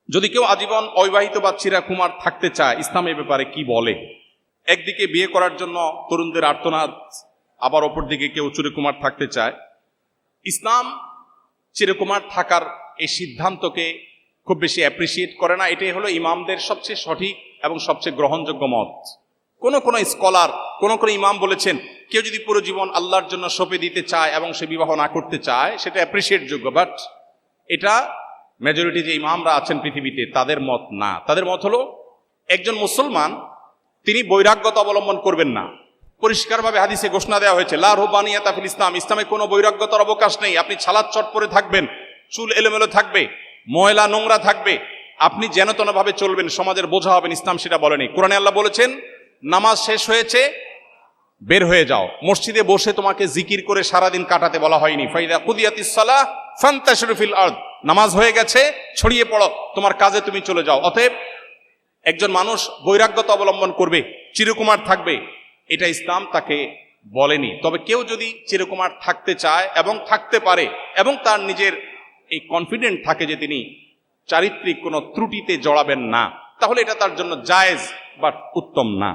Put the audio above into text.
যদি কেউ আজীবন অবিবাহিত বা চিরাকুমার থাকতে চায়, ইসলাম এ ব্যাপারে কি বলে? একদিকে বিয়ে করার জন্য তরুণদের আর্তনাদ, আবার অপর দিকে কেউ চিরকুমার থাকতে চায়। ইসলাম চিরকুমার থাকার এই সিদ্ধান্তকে খুব বেশি অ্যাপ্রিসিয়েট করে না। এটাই হলো ইমামদের সবচেয়ে সঠিক এবং সবচেয়ে গ্রহণযোগ্য মত। কোন কোন স্কলার, কোন কোন ইমাম বলেছেন কেউ যদি পুরো জীবন আল্লাহর জন্য সঁপে দিতে চায় এবং সে বিবাহ না করতে চায়, সেটা অ্যাপ্রিসিয়েট যোগ্য। বাট এটা মেজরিটি যে ইমামরা আছেন পৃথিবীতে তাদের মত না। তাদের মত হলো একজন মুসলমান তিনি বৈরাগ্যতা অবলম্বন করবেন না। পরিষ্কারভাবে হাদিসে ঘোষণা দেওয়া হয়েছে, লা রুহবানিয়াতা ফিল ইসলাম, ইসলামে কোনো বৈরাগ্যতার অবকাশ নেই। আপনি ছালাত চট পরে থাকবেন, চুল এলোমেলো থাকবে, ময়লা নোংরা থাকবে, আপনি যেন তেনভাবে চলবেন, সমাজের বোঝা হবেন, ইসলাম সেটা বলেনি। কোরআনে আল্লাহ বলেছেন নামাজ শেষ হয়েছে বের হয়ে যাও, মসজিদে বসে তোমাকে জিকির করে সারাদিন কাটাতে বলা হয়নি। ফাইদা কুদিয়াতিস সালাহ ফান্তাশিরু ফিল আরদ, নামাজ হয়ে গেছে ছড়িয়ে পড়ো, তোমার কাজে তুমি চলে যাও। অতএব একজন মানুষ বৈরাগ্যতা অবলম্বন করবে, চিরকুমার থাকবে, এটা ইসলাম তাকে বলেনি। তবে কেউ যদি চিরকুমার থাকতে চায় এবং থাকতে পারে এবং তার নিজের এই কনফিডেন্ট থাকে যে তিনি চারিত্রিক কোনো ত্রুটিতে জড়াবেন না, তাহলে এটা তার জন্য জায়েজ বাট উত্তম না।